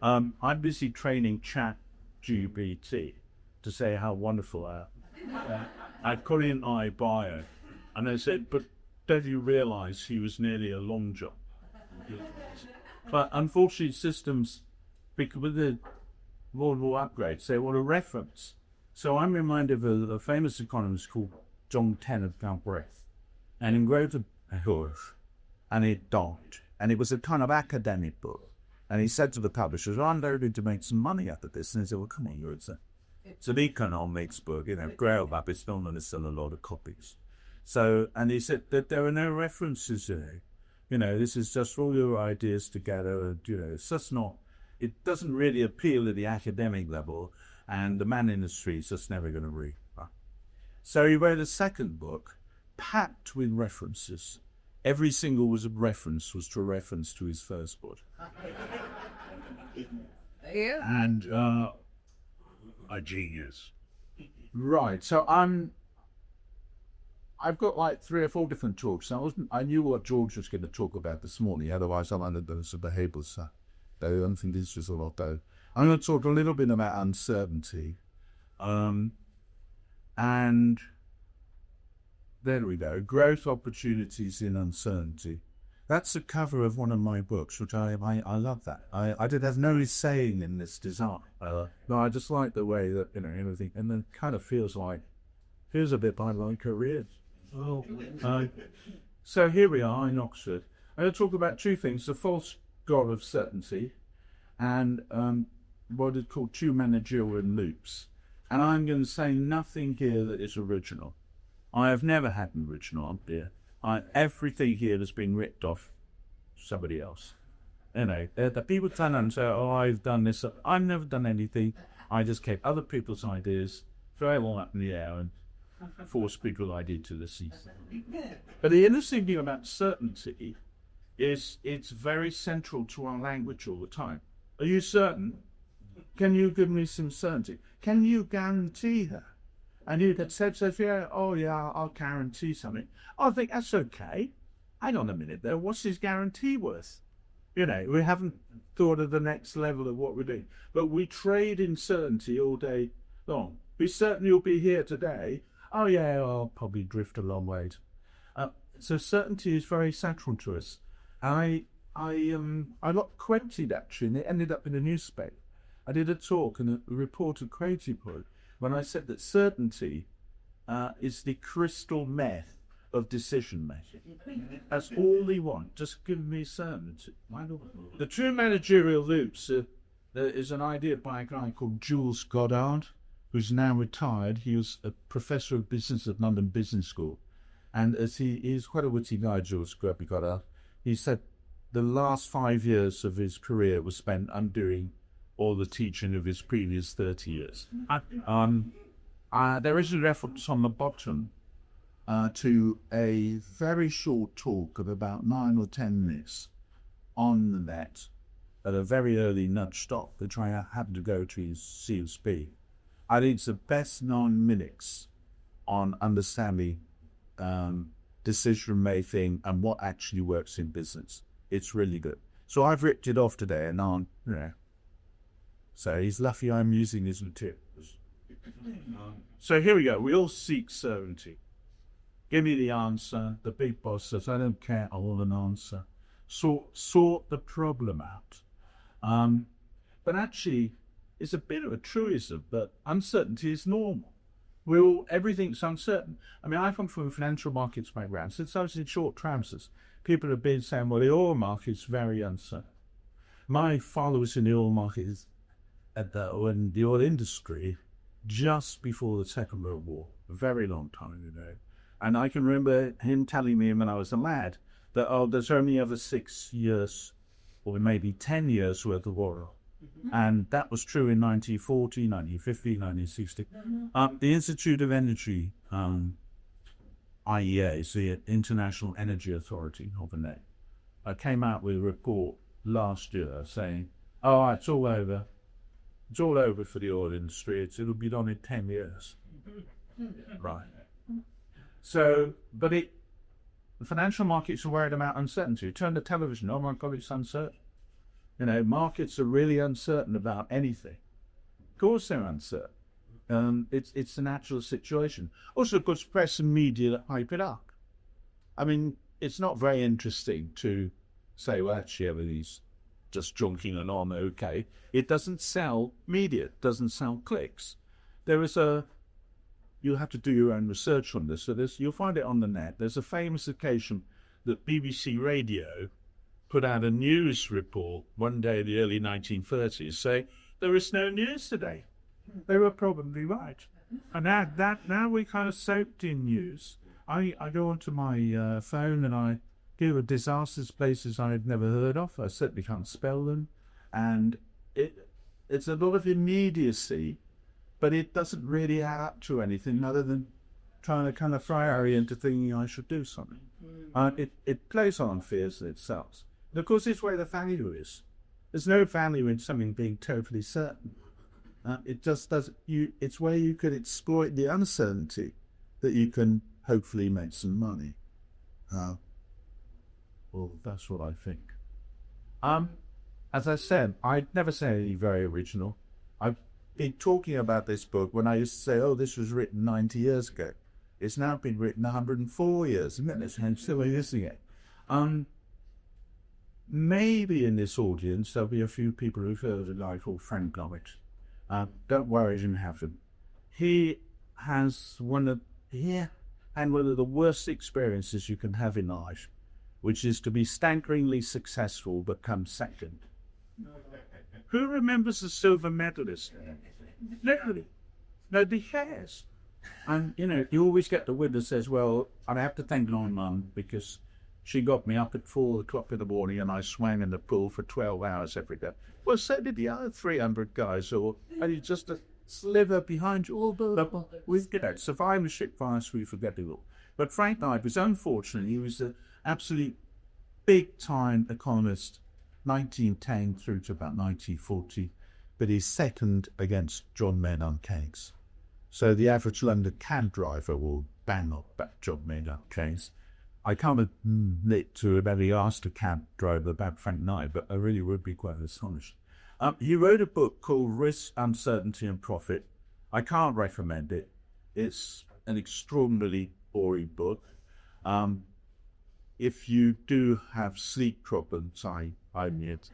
I'm busy training Chat GPT to say how wonderful I am. I put in my bio, and I said, but don't you realise he was nearly a long jump? But unfortunately, systems, with the more and more upgrades, they want a reference. So I'm reminded of a famous economist called John Tennant Galbraith, and he wrote a book, and it died. And it was a kind of academic book. And he said to the publishers, I'm going to make some money out of this. And they said, well, come on, it's an economics book, grow up, it's not going to sell a lot of copies. So, and he said that there are no references there. This is just all your ideas together. And, it's just not, it doesn't really appeal at the academic level. And the man in the street is just never going to read. So he wrote a second book, packed with references. Every single reference was to a reference to his first book. Yeah. And a genius. Right. So I've got like 3 or 4 different talks. I knew what George was going to talk about this morning. Otherwise, I'm under those behavioural stuff. Though I don't think this is a lot. Though I'm going to talk a little bit about uncertainty, and there we go. Growth opportunities in uncertainty. That's the cover of one of my books, which I love that. I did have no saying in this design. No, I just like the way that, everything, and then kind of feels a bit like my career. So here we are in Oxford. I'm going to talk about 2 things, the false god of certainty and what is called 2 managerial loops. And I'm going to say nothing here that is original. I have never had an original idea. Everything here has been ripped off somebody else. The people turn and say, oh, I've done this. I've never done anything. I just kept other people's ideas, throw them all up in the air and force people idea to the sea. But the interesting thing about certainty is it's very central to our language all the time. Are you certain? Can you give me some certainty? Can you guarantee her? And you had said, yeah, oh yeah, I'll guarantee something. I think that's okay. Hang on a minute though, what's his guarantee worth? We haven't thought of the next level of what we're doing. But we trade in certainty all day long. Be certain you'll be here today. Oh yeah, I'll probably drift a long way. So certainty is very central to us. I got quoted actually, and it ended up in a newspaper. I did a talk and a reporter quoted me when I said that certainty is the crystal meth of decision making. That's all they want. Just give me certainty. The 2 managerial loops. There is an idea by a guy called Jules Goddard, who's now retired. He was a professor of business at London Business School, and as he's quite a witty guy, Jules Goddard. He said the last 5 years of his career was spent undoing all the teaching of his previous 30 years. There is a reference on the bottom to a very short talk of about 9 or 10 minutes on the net at a very early nudge stop, which I happened to go to his CSP. I think it's the best known minutes on understanding decision making and what actually works in business. It's really good. So I've ripped it off today, and so he's lucky I'm using his materials. So here we go. We all seek certainty. Give me the answer. The big boss says, I don't care. I want an answer. Sort the problem out. But actually, it's a bit of a truism, but uncertainty is normal. Everything's uncertain. I mean, I come from a financial markets background. Since I was in short transfers, people have been saying, well, the oil market's very uncertain. My father was in the oil market in the oil industry just before the Second World War, a very long time ago. And I can remember him telling me when I was a lad that, there's only ever 6 years or maybe 10 years worth of oil. And that was true in 1940, 1950, 1960. The Institute of Energy, IEA, is the International Energy Authority of the net, came out with a report last year saying, it's all over. It's all over for the oil industry. It'll be done in 10 years. Right. So, the financial markets are worried about uncertainty. You turn the television, oh my God, it's uncertain. Markets are really uncertain about anything. Of course they're uncertain. It's a natural situation. Also, of course, press and media hype it up. I mean, it's not very interesting to say, well, actually, everybody's just junking along, okay. It doesn't sell media, it doesn't sell clicks. You'll have to do your own research on this. So you'll find it on the net. There's a famous occasion that BBC Radio put out a news report one day in the early 1930s saying, there is no news today. They were probably right. And now we kind of soaked in news. I go onto my phone and I give a disasters places I've never heard of. I certainly can't spell them. And it's a lot of immediacy, but it doesn't really add up to anything other than trying to kind of fry Harry into thinking I should do something. It plays on fears that it sells. And of course, it's where the value is. There's no value in something being totally certain. It just doesn't. It's where you could exploit the uncertainty that you can hopefully make some money. Well, that's what I think. As I said, I'd never say anything very original. I've been talking about this book when I used to say, oh, this was written 90 years ago. It's now been written 104 years, isn't it? I'm still listening it. Maybe in this audience there'll be a few people who've heard of a guy called Frank Lovett. Don't worry, you haven't. He had one of the worst experiences you can have in life, which is to be staggeringly successful but come second. Who remembers the silver medalist? Nobody cares. And, you always get the winner says, well, I have to thank my mum because she got me up at 4 o'clock in the morning and I swam in the pool for 12 hours every day. Well, so did the other 300 guys, and it's just a sliver behind you. All survivorship bias, we forget it all. But Frank Knight was unfortunate. He was an absolute big-time economist, 1910 through to about 1940, but he's second against John Maynard Keynes. So the average London cab driver will bang up about John Maynard Keynes. I can't admit to have ever asked a cab driver about Frank Knight, but I really would be quite astonished. He wrote a book called Risk, Uncertainty and Profit. I can't recommend it. It's an extraordinarily boring book. If you do have sleep problems, I admit.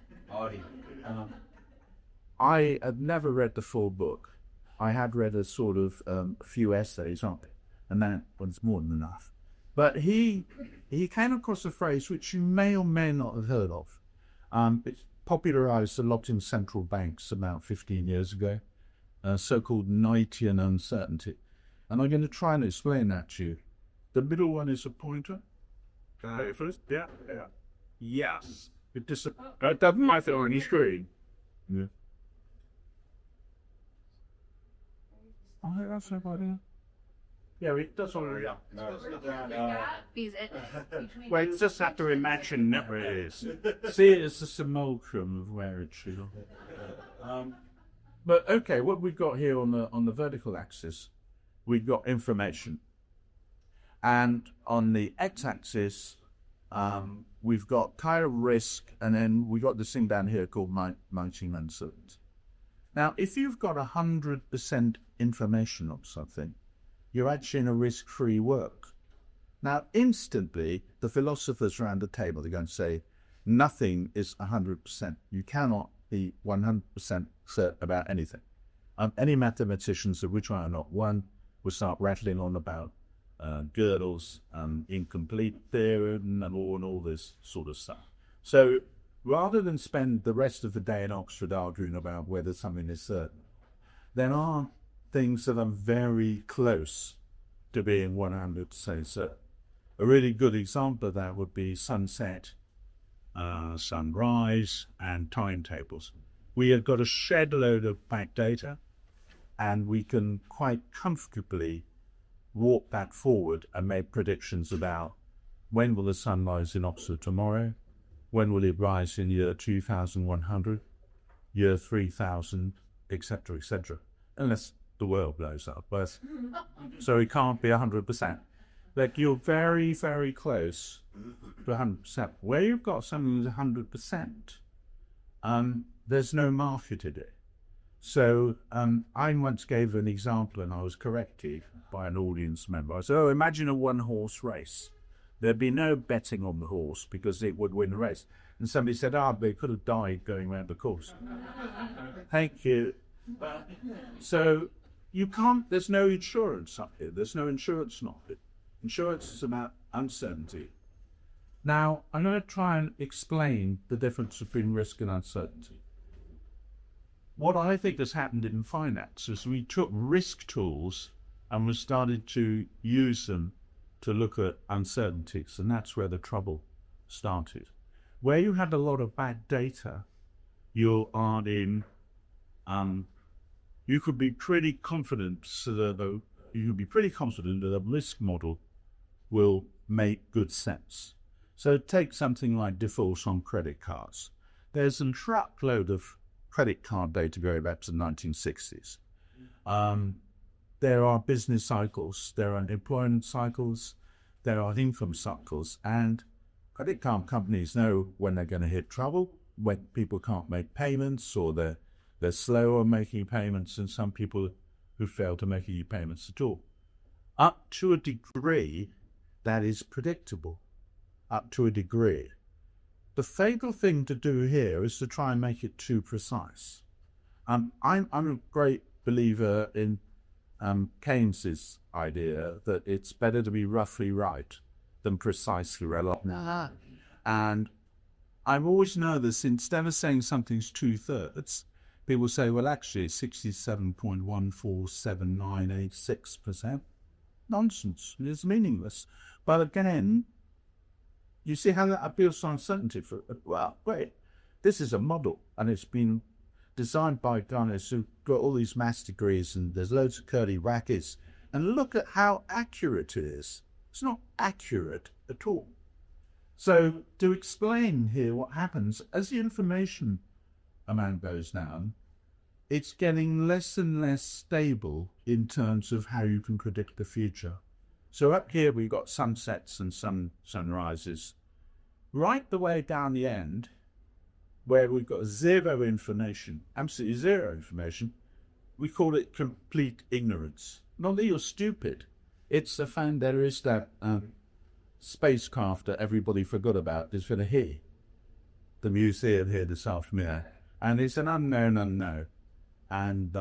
I had never read the full book. I had read a sort of few essays on it, and that was more than enough. But he came across a phrase which you may or may not have heard of. It's popularized a lot in central banks about 15 years ago, so-called Knightian uncertainty. And I'm going to try and explain that to you. The middle one is a pointer. First? Yeah. Yes. It doesn't matter on any screen. Yeah. Oh, that's no idea. Yeah, it does already. Well, it's just have to imagine where it is. See it as a simulacrum of where it should. But okay, what we've got here on the vertical axis, we've got information, and on the x-axis, we've got kind of risk, and then we've got this thing down here called matching uncertainty. Now, if you've got 100% information on something, you're actually in a risk-free world. Now, instantly, the philosophers around the table are going to say, nothing is 100%. You cannot be 100% certain about anything. Any mathematicians, of which I am not one, will start rattling on about Gödel's incomplete theorem and all this sort of stuff. So, rather than spend the rest of the day in Oxford arguing about whether something is certain, there are things that are very close to being 100% certain. A really good example of that would be sunset, sunrise, and timetables. We have got a shed load of back data, and we can quite comfortably walk that forward and make predictions about when will the sun rise in Oxford tomorrow, when will it rise in year 2100, year 3000, etc., etc. Unless the world blows up, but so it can't be 100%. Like, you're very, very close to 100%. Where you've got something that's 100%, there's no market in it. So I once gave an example and I was corrected by an audience member. I said, oh, imagine a one-horse race. There'd be no betting on the horse because it would win the race. And somebody said, they could have died going around the course. Thank you. So you can't, there's no insurance up here. There's no insurance market. Insurance is about uncertainty. Now, I'm going to try and explain the difference between risk and uncertainty. What I think has happened in finance is we took risk tools and we started to use them to look at uncertainties, and that's where the trouble started. Where you had a lot of bad data, you could be pretty confident that a risk model will make good sense. So take something like defaults on credit cards. There's a truckload of credit card data going back to the 1960s. There are business cycles, there are employment cycles, there are income cycles, and credit card companies know when they're going to hit trouble, when people can't make payments, or they're slow on making payments, and some people who fail to make any payments at all. Up to a degree, that is predictable. Up to a degree. The fatal thing to do here is to try and make it too precise. I'm a great believer in Keynes's idea that it's better to be roughly right than precisely right. And I'm always nervous, instead of saying something's 2/3, people say, well, actually, it's 67.14796%. Nonsense. It's meaningless. But again, you see how that appeals to uncertainty? Well, great. This is a model, and it's been designed by guys who've got all these maths degrees, and there's loads of curly brackets. And look at how accurate it is. It's not accurate at all. So to explain here what happens, as the information amount goes down, it's getting less and less stable in terms of how you can predict the future. So up here we've got sunsets and sunrises. Right the way down the end, where we've got zero information, absolutely zero information, we call it complete ignorance. Not that you're stupid. It's the fact there is that spacecraft that everybody forgot about is going to hit the museum here this afternoon. And it's an unknown unknown. And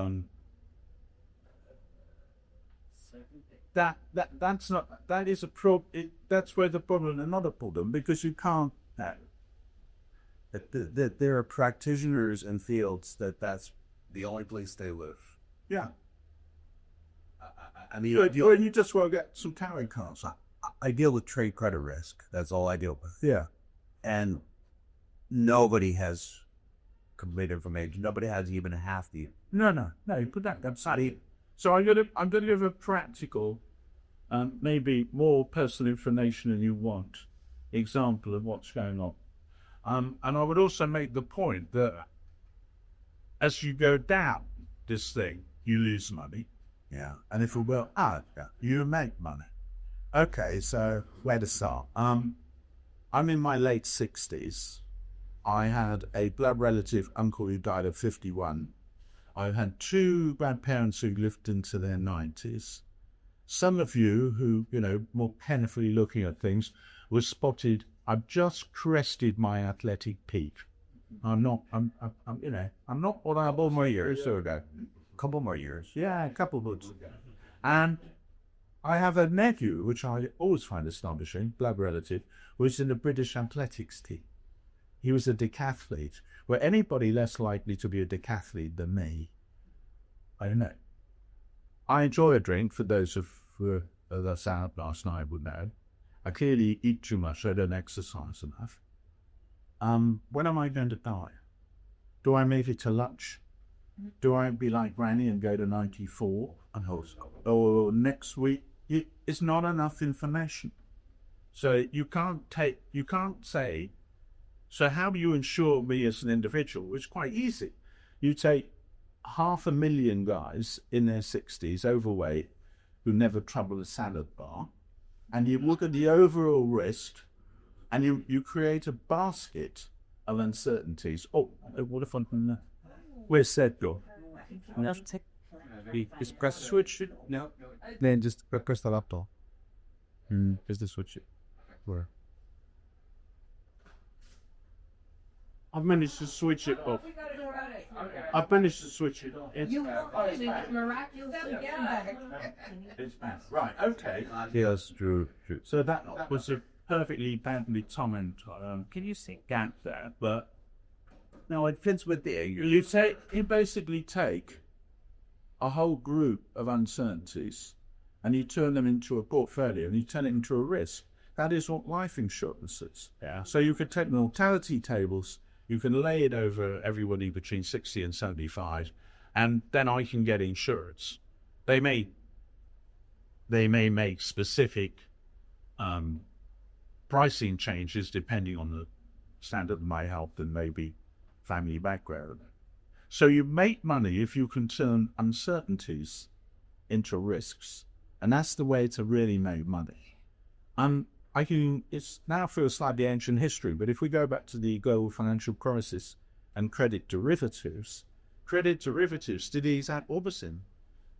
that's where the problem is not a problem, because you can't. There are practitioners in fields that's the only place they live. Yeah. I mean, you just want to get some tarot cards. I deal with trade credit risk. That's all I deal with. Yeah. And nobody has complete information. Nobody has even half the. No. You put that aside. So I'm gonna give a practical, maybe more personal information than you want, example of what's going on. And I would also make the point that as you go down this thing, you lose money. Yeah. And if you will up, you make money. Okay, so where to start? I'm in my late 60s. I had a blood relative uncle who died at 51. I've had two grandparents who lived into their 90s. Some of you who, more carefully looking at things, were spotted. I've just crested my athletic peak. I'm not what I was more years ago. A couple more years. Yeah, a couple of years. And I have a nephew, which I always find astonishing, blood relative, who was in the British athletics team. He was a decathlete. Were anybody less likely to be a decathlete than me? I don't know. I enjoy a drink, for those of us out last night would know. I clearly eat too much, I don't exercise enough. When am I going to die? Do I make it to lunch? Do I be like Granny and go to 94? Or next week? It's not enough information. So you can't say, so how do you insure me as an individual? It's quite easy. You take 500,000 guys in their 60s, overweight, who never trouble a salad bar, and you look at the overall risk, and you create a basket of uncertainties. Oh, what if I'm where's Seth go? Just press the switch. No. Then just press the laptop. Just the switch. Where? I've managed to switch it off. I've managed to switch it off. It's back. Right, okay. Yes, true. So that was a perfectly badly timed. Can you see gap there? But No, it fits with the. you basically take a whole group of uncertainties and you turn them into a portfolio and you turn it into a risk. That is what life insurance is. Yeah. So you could take mortality tables, you can lay it over everybody between 60 and 75, and then I can get insurance. They may make specific pricing changes depending on the standard of my health and maybe family background. So you make money if you can turn uncertainties into risks, and that's the way to really make money. It's now for a slightly ancient history, but if we go back to the global financial crisis and credit derivatives did the exact opposite.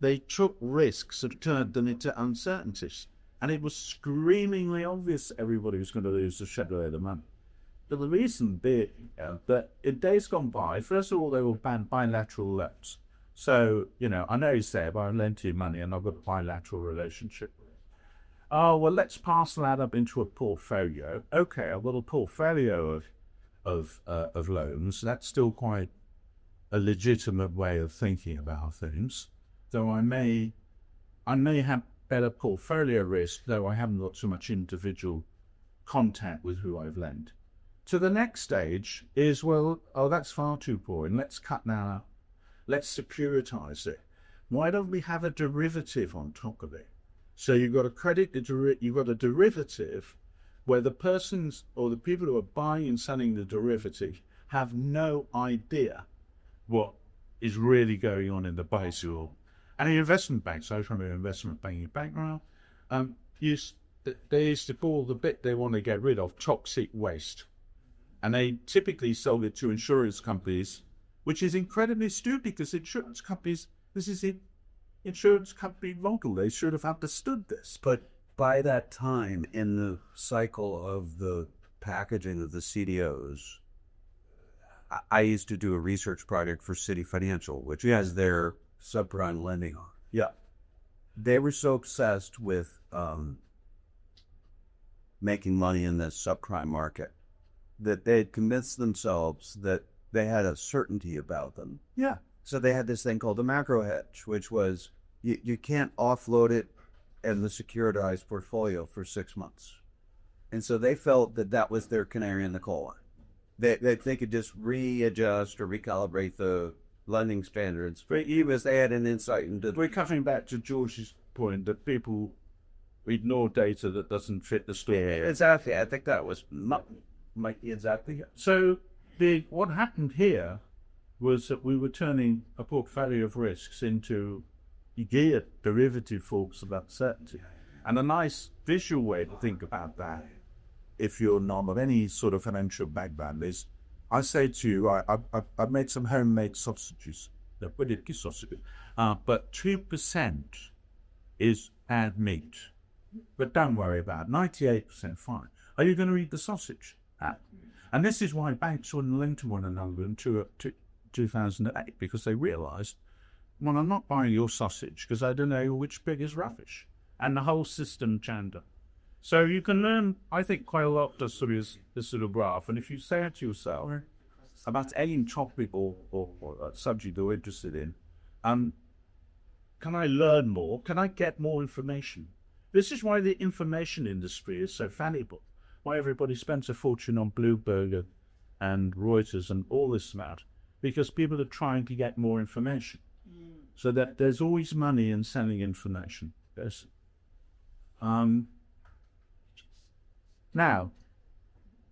They took risks and turned them into uncertainties, and it was screamingly obvious everybody was going to lose a shed load of money. But the reason being that in days gone by, first of all, they will ban bilateral loans. So, I know you say, I lent you money and I've got a bilateral relationship. Oh, well, let's parcel that up into a portfolio. Okay, I've got a portfolio of loans. That's still quite a legitimate way of thinking about things. Though I may have better portfolio risk, though I haven't got so much individual contact with who I've lent. To the next stage is, that's far too boring. Let's cut that out. Let's securitize it. Why don't we have a derivative on top of it? So you've got you've got a derivative where the persons or the people who are buying and selling the derivative have no idea what is really going on in the base. And the investment banks, I from an investment banking background, they used to call the bit they want to get rid of toxic waste. And they typically sold it to insurance companies, which is incredibly stupid because insurance companies, this is an insurance company model. They should have understood this. But by that time in the cycle of the packaging of the CDOs, I used to do a research project for City Financial, which has their subprime lending on. Yeah. They were so obsessed with making money in this subprime market that they had convinced themselves that they had a certainty about them. Yeah. So they had this thing called the macro hedge, which was you can't offload it in the securitized portfolio for 6 months. And so they felt that was their canary in the coal mine. They could just readjust or recalibrate the lending standards. But even as they had an insight into... We're coming back to George's point that people ignore data that doesn't fit the story. Yeah, exactly. I think that was... Exactly. So what happened here was that we were turning a portfolio of risks into geared derivative forms of uncertainty. And a nice visual way to think about that, if you're not of any sort of financial background, is I say to you, I made some homemade sausages. They're pretty good sausages. But 2% is bad meat. But don't worry about it. 98% fine. Are you going to eat the sausage? And this is why banks wouldn't lend to one another until 2008, because they realised, well, I'm not buying your sausage because I don't know which bit is rubbish. And the whole system jammed up. So you can learn, I think, quite a lot this sort of graph. And if you say it to yourself about any topic or subject you're interested in, can I learn more? Can I get more information? This is why the information industry is so valuable. Why everybody spends a fortune on Bloomberg and Reuters and all this amount, because people are trying to get more information. So that there's always money in selling information. Yes. Now,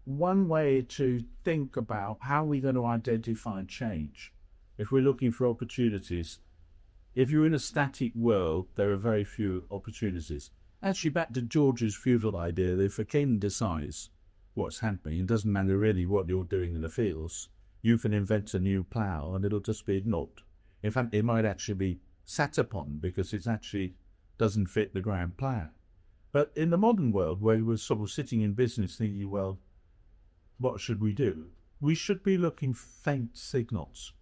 one way to think about how we're going to identify change, if we're looking for opportunities, if you're in a static world, there are very few opportunities. Actually, back to George's feudal idea, that if a king decides what's happening. It doesn't matter really what you're doing in the fields. You can invent a new plough and it'll just be ignored. In fact, it might actually be sat upon because it actually doesn't fit the grand plan. But in the modern world, where we're sort of sitting in business thinking, well, what should we do? We should be looking for faint signals.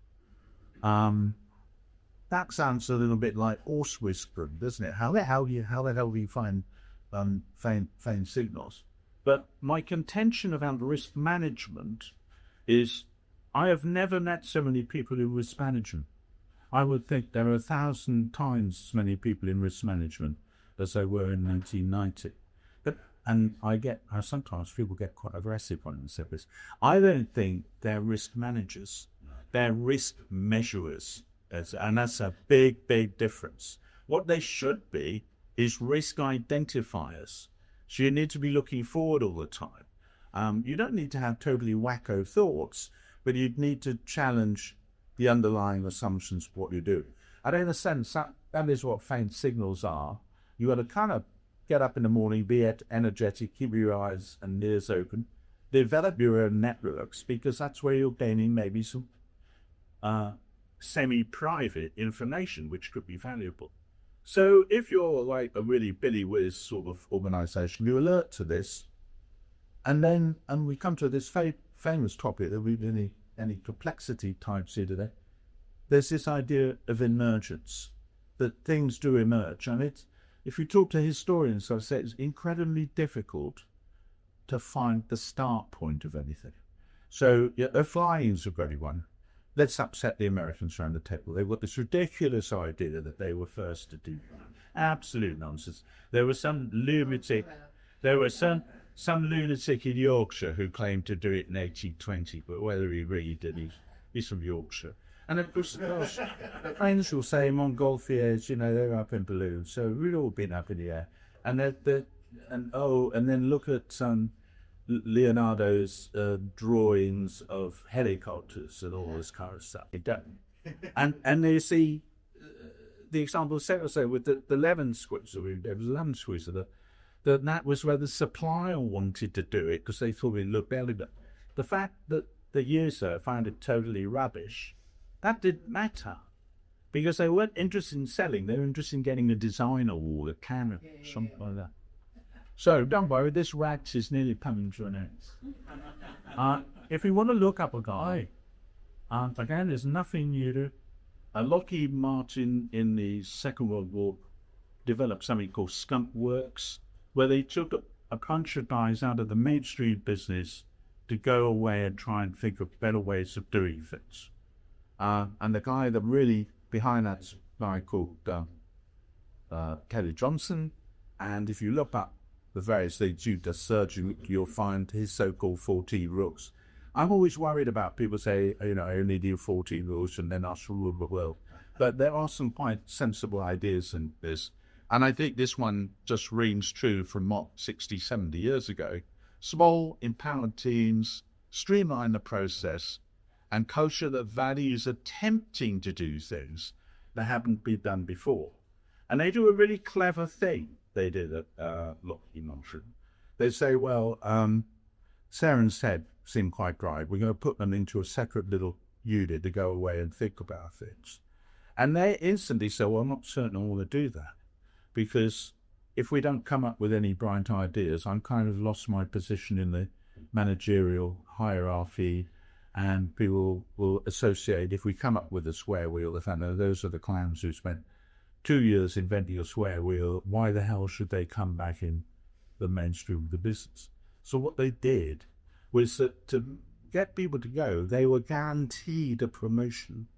That sounds a little bit like horse whispering, doesn't it? How the hell do you find faint signals? But my contention about risk management is I have never met so many people in risk management. I would think there are 1,000 times as many people in risk management as there were in 1990. And sometimes people get quite aggressive when they say this. I don't think they're risk managers. They're risk measurers. And that's a big, big difference. What they should be is risk identifiers. So you need to be looking forward all the time. You don't need to have totally wacko thoughts, but you'd need to challenge the underlying assumptions of what you do. And in a sense, that is what faint signals are. You got to kind of get up in the morning, be energetic, keep your eyes and ears open, develop your own networks, because that's where you're gaining maybe some semi-private information, which could be valuable. So if you're like a really Billy Whiz sort of organization, you alert to this, and we come to this famous topic that we've any complexity types here today. There's this idea of emergence, that things do emerge. And if you talk to historians, I say it's incredibly difficult to find the start point of anything. So the flying's a great one. Let's upset the Americans around the table. They've got this ridiculous idea that they were first to do that. Absolute nonsense. There was some lunatic in Yorkshire who claimed to do it in 1820, but whether he really did, he's from Yorkshire. And of course, the French will say Montgolfiers, they're up in balloons, so we've all been up in the air. And then look at Leonardo's drawings of helicopters and all this kind of stuff. And you see the example of with the lemon squeezer. There was a lemon squeezer that was where the supplier wanted to do it because they thought it looked elegant. The fact that the user found it totally rubbish, that didn't matter, because they weren't interested in selling. They were interested in getting a design award, a cannon, something like that. So don't worry, this rant is nearly coming to an end. If you want to look up a guy, again, there's nothing new to. Lockheed Martin in the Second World War developed something called skunk works, where they took a bunch of guys out of the mainstream business to go away and try and think of better ways of doing things. And the guy that really behind that's a guy called Kelly Johnson. And if you look up the various things you just search, you'll find his so-called 14 rules. I'm always worried about people say, I only do 14 rules and then I shall rule the world. But there are some quite sensible ideas in this. And I think this one just rings true from 60, 70 years ago. Small, empowered teams, streamline the process, and culture that values attempting to do things that haven't been done before. And they do a really clever thing. They did at Lockheed Martin. They say, well, Saren's head seemed quite dry. We're going to put them into a separate little unit to go away and think about things. And they instantly say, well, I'm not certain I want to do that, because if we don't come up with any bright ideas, I'm kind of lost my position in the managerial hierarchy, and people will associate, if we come up with a square wheel, the fact that those are the clowns who spent 2 years inventing a square wheel, why the hell should they come back in the mainstream of the business? So what they did was that to get people to go, they were guaranteed a promotion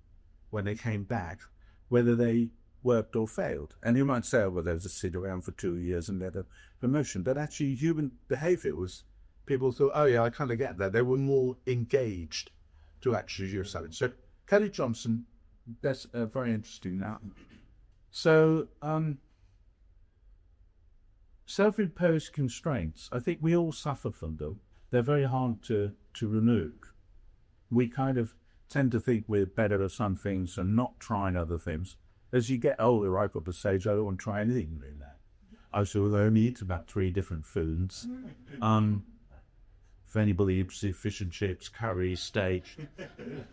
when they came back, whether they worked or failed. And you might say, oh, well, they just sit around for 2 years and get a promotion. But actually, human behavior was, people thought, oh yeah, I kind of get that. They were more engaged to actually do something. So Kelly Johnson, that's very interesting now. So self-imposed constraints, I think we all suffer from them. They're very hard to remove. We kind of tend to think we're better at some things and not trying other things. As you get older, I got to the stage I don't want to try anything like that. I only eat about 3 different foods. if anybody eats fish and chips, curry, steak,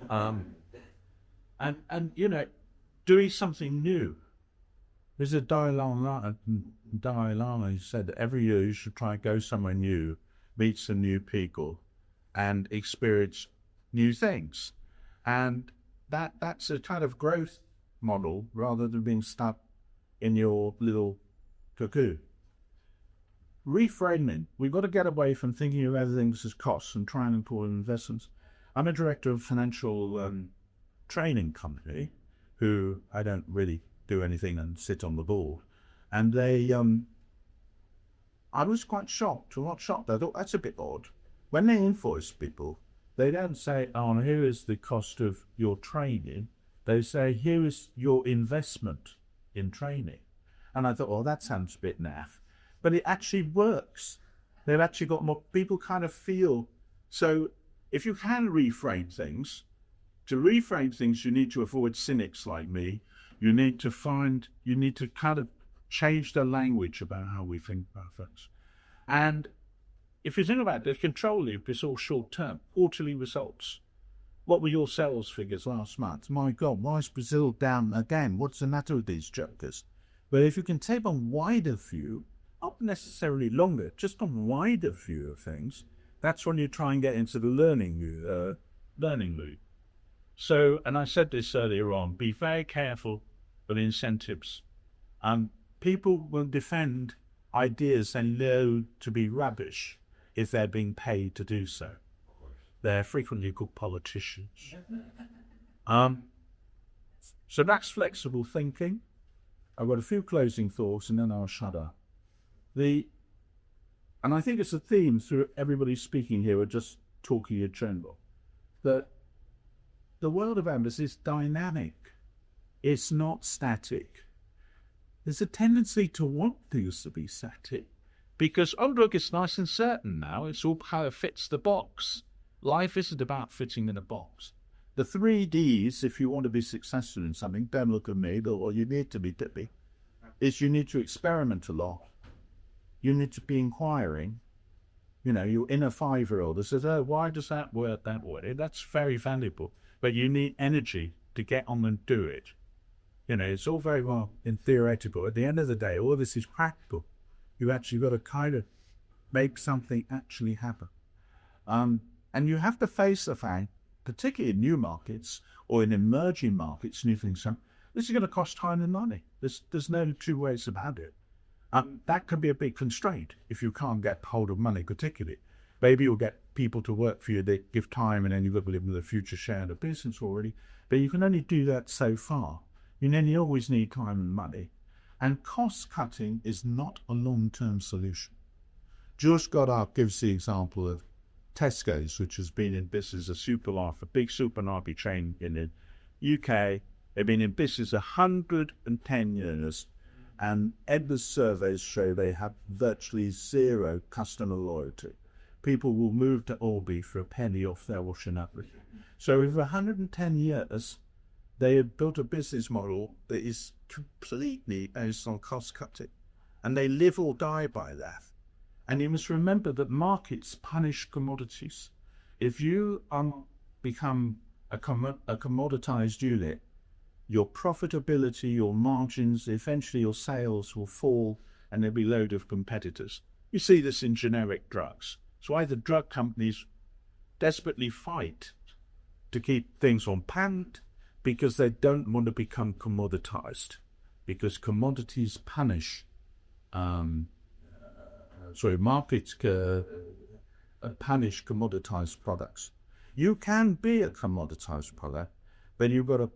and you know, doing something new. There's a Dalai Lama who said that every year you should try and go somewhere new, meet some new people, and experience new things. And that's a kind of growth model rather than being stuck in your little cocoon. Reframing. We've got to get away from thinking of everything as costs and trying and call investments. I'm a director of a financial training company who I don't really do anything and sit on the board. And they, I was quite shocked, or not shocked, I thought that's a bit odd. When they invoice people, they don't say, oh, here is the cost of your training. They say, here is your investment in training. And I thought, oh, that sounds a bit naff. But it actually works. They've actually got more, people kind of feel. So if you can reframe things, to reframe things, you need to avoid cynics like me. You need to kind of change the language about how we think about things. And if you think about the control loop, it's all short term, quarterly results. What were your sales figures last month? My God, why is Brazil down again? What's the matter with these jokers? But if you can take a wider view, not necessarily longer, just a wider view of things, that's when you try and get into the learning loop. So, and I said this earlier on, be very careful with incentives. People will defend ideas they know to be rubbish if they're being paid to do so. They're frequently called politicians. So that's flexible thinking. I've got a few closing thoughts and then I'll shut up. And I think it's a theme through everybody speaking here, or just talking in general, that the world of embassy is dynamic. It's not static. There's a tendency to want things to be static because, oh look, it's nice and certain now. It's all how it fits the box. Life isn't about fitting in a box. The 3 Ds, if you want to be successful in something, don't look at me, but what you need to be dippy, is you need to experiment a lot. You need to be inquiring. You know, your inner 5-year-old that says, oh, why does that work that way? That's very valuable. But you need energy to get on and do it. You know, it's all very well in theoretical. At the end of the day, all this is practical. You actually got to kind of make something actually happen. And you have to face the fact, particularly in new markets or in emerging markets, new things, this is going to cost time and money. There's no two ways about it. That can be a big constraint if you can't get hold of money, particularly. Maybe you'll get people to work for you, they give time, and then you've got to live with a future share of the business already. But you can only do that so far. You always need time and money. And cost cutting is not a long-term solution. George Goddard gives the example of Tesco's, which has been in business, a big supermarket chain in the UK. They've been in business 110 years. And endless surveys show they have virtually zero customer loyalty. People will move to Aldi for a penny off their washing up. So over 110 years, they have built a business model that is completely based on cost cutting. And they live or die by that. And you must remember that markets punish commodities. If you become a commoditized unit, your profitability, your margins, eventually your sales will fall and there'll be a load of competitors. You see this in generic drugs. So either drug companies desperately fight to keep things on patent because they don't want to become commoditized, because commodities punish, markets punish commoditized products. You can be a commoditized product, but you've got to,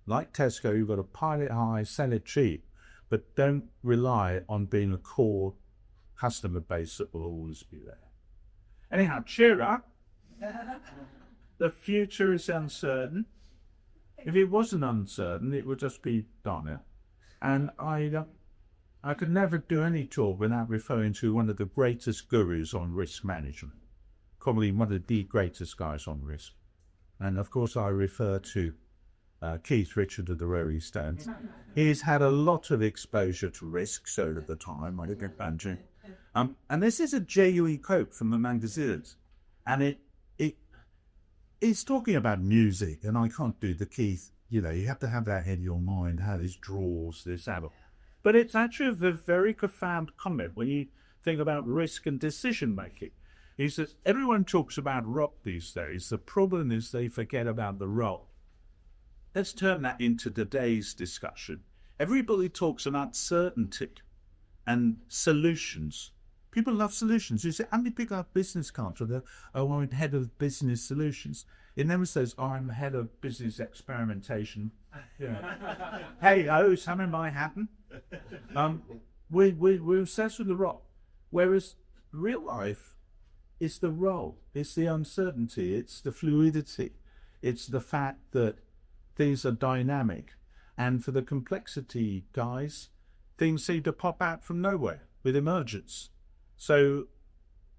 like Tesco, you've got to pile it high, sell it cheap, but don't rely on being a core customer base that will always be there. Anyhow, cheer up. The future is uncertain. If it wasn't uncertain, it would just be done. And I could never do any talk without referring to one of the greatest gurus on risk management, probably one of the greatest guys on risk. And of course, I refer to Keith Richard of the Rolling Stones. He's had a lot of exposure to risks over the time, I can imagine. And this is a genuine quote from the magazines. And it's talking about music, and I can't do the keys. You have to have that in your mind, how this draws this out. But it's actually a very profound comment when you think about risk and decision making. He says, everyone talks about rock these days. The problem is they forget about the roll. Let's turn that into today's discussion. Everybody talks about certainty and solutions. People love solutions. You say, how many people have business cards? Or they're, oh, I'm head of business solutions. It never says, oh, I'm head of business experimentation. Hey, something might happen. We're obsessed with the rock. Whereas real life is the role. It's the uncertainty. It's the fluidity. It's the fact that things are dynamic. And for the complexity guys, things seem to pop out from nowhere with emergence. So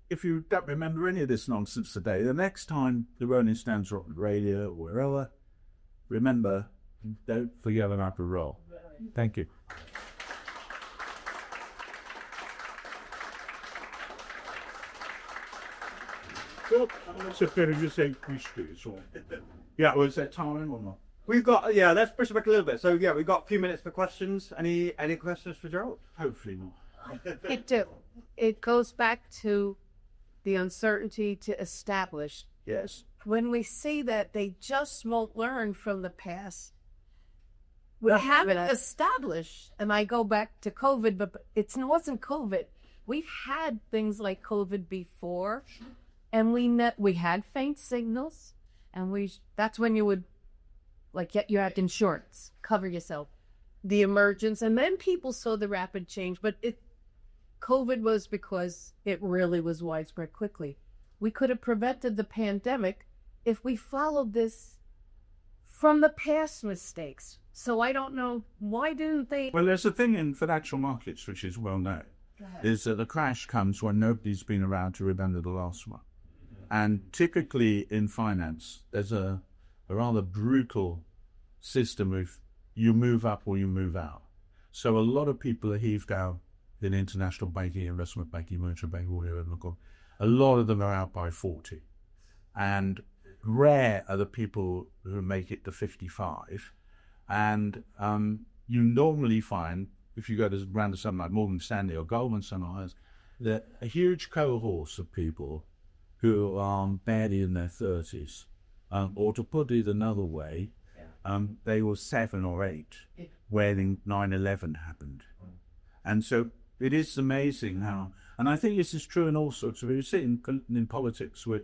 if you don't remember any of this nonsense today, the next time the Rolling Stones are on the radio or wherever, remember, don't forget about the role. Thank you. Well, so better just say yeah, was that time or not? We've got, let's push it back a little bit. So, we've got a few minutes for questions. Any questions for Gerald? Hopefully not. It goes back to the uncertainty to establish. Yes. When we see that they just won't learn from the past, we haven't established, and I go back to COVID, but it wasn't COVID. We've had things like COVID before, and we had faint signals, and that's when you would, you had insurance, cover yourself, the emergence, and then people saw the rapid change, but COVID was because it really was widespread quickly. We could have prevented the pandemic if we followed this from the past mistakes. So I don't know, why didn't they? Well, there's a thing in financial markets which is well known, is that the crash comes when nobody's been around to remember the last one. And typically in finance, there's a rather brutal system of you move up or you move out. So a lot of people are heaved out in international banking, investment banking, merchant banking, whatever. A lot of them are out by 40. And rare are the people who make it to 55. And you normally find, if you go to around something like Morgan Stanley or Goldman Sachs, that a huge cohort of people who are barely in their 30s, or to put it another way, they were 7 or 8 when 9/11 happened. And so it is amazing how, and I think this is true in all sorts of, you see in politics, it's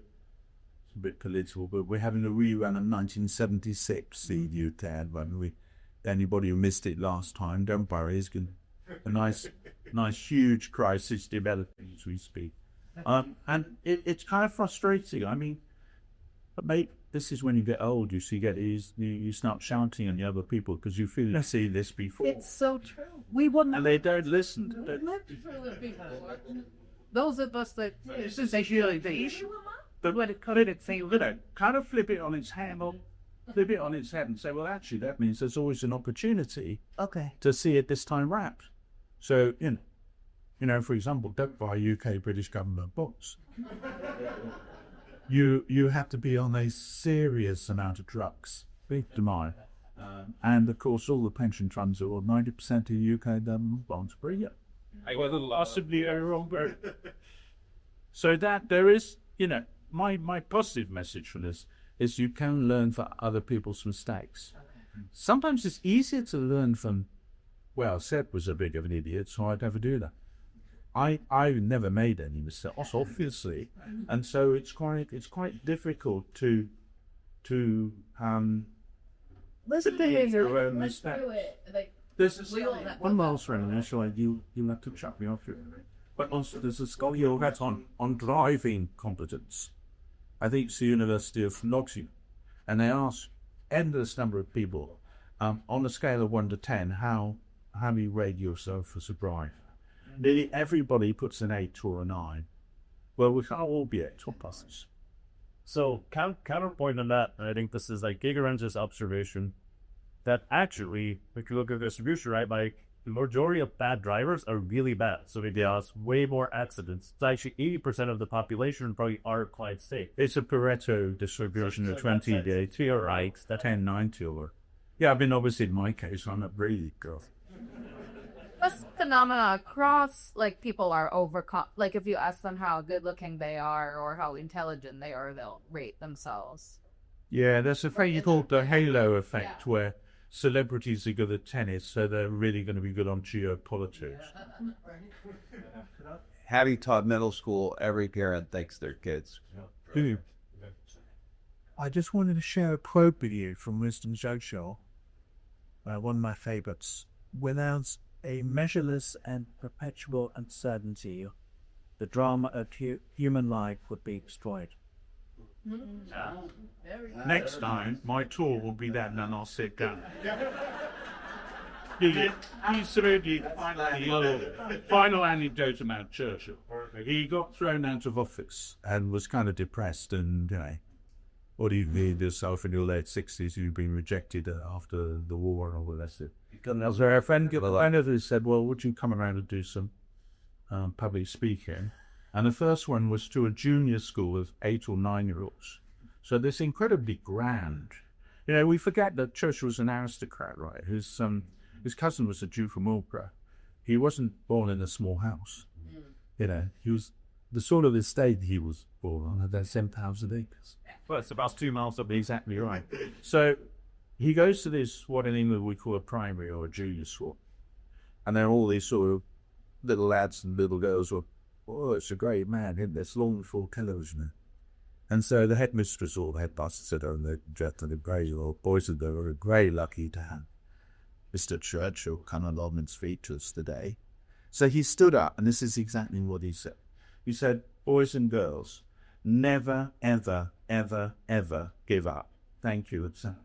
a bit political, but we're having a rerun of 1976, CDU Tad. Anybody who missed it last time, don't worry, it's a nice huge crisis developing as we speak. And it's kind of frustrating. I mean, but mate, this is when you get old. You start shouting on the other people because you feel you've seen this before. It's so true. We wouldn't. And they don't listen. Lived through it before. Those of us that This is actually the issue. But when it comes to kind of flip it on its head, and say, well, actually, that means there's always an opportunity to see it this time wrapped. So, for example, don't buy UK British government bonds. You have to be on a serious amount of drugs, big demand. And of course, all the pension funds are 90% of UK government bonds per year. I was possibly wrong. So that there is, my positive message for this is you can learn from other people's mistakes. Sometimes it's easier to learn from, well, Seb was a bit of an idiot, so I'd never do that. I never made any mistakes, obviously, and so it's quite difficult to listen to your own Let's mistakes. do it. There's one last round, and so you'll have to chuck me off here. But also, there's a scholarly that's on driving competence. I think it's the University of Nottingham, and they ask endless number of people on a scale of 1 to 10 how you rate yourself as a driver. Nearly everybody puts an 8 or a 9. Well, we can't all be 8 or pluses. So counterpoint on that, and I think this is like Gigeren's observation, that actually, if you look at the distribution, right, like the majority of bad drivers are really bad. So they cause way more accidents. It's actually 80% of the population probably are quite safe. It's a Pareto distribution of 20 day to your right, that 10, 90 or. Yeah, I mean, obviously in my case, I'm not really good. This phenomena across, like, people are like, if you ask them how good looking they are or how intelligent they are, they'll rate themselves. Yeah, there's a thing called the halo effect where celebrities are good at tennis, so they're really going to be good on geopolitics. Having taught middle school, every parent thinks their kids. I just wanted to share a quote with you from Winston Churchill, one of my favorites. Without a measureless and perpetual uncertainty, the drama of human life would be destroyed. Next time, my tour will be that, and then I'll sit down. Final anecdote about Churchill. He got thrown out of office and was kind of depressed, and what do you mean yourself in your late 60s? You've been rejected after the war and all the rest of it. So our friend said, well, would you come around and do some public speaking? And the first one was to a junior school of 8 or 9-year-olds. So this incredibly grand. We forget that Churchill was an aristocrat, right? His cousin was a Jew from Wilbur. He wasn't born in a small house. He was the sort of estate he was born on had 10,000 acres. Well, it's about 2 miles up. Exactly right. So he goes to this, what in England we call a primary or a junior school. And there are all these sort of little lads and little girls who are, oh, it's a great man, isn't it? It's long for television. And so the headmistress or the headmaster said, oh, they're dressed in grey, or boys and they were very lucky to have Mr. Churchill come along and speak to us today. So he stood up, and this is exactly what he said. He said, boys and girls, never, ever, ever, ever give up. Thank you, etc.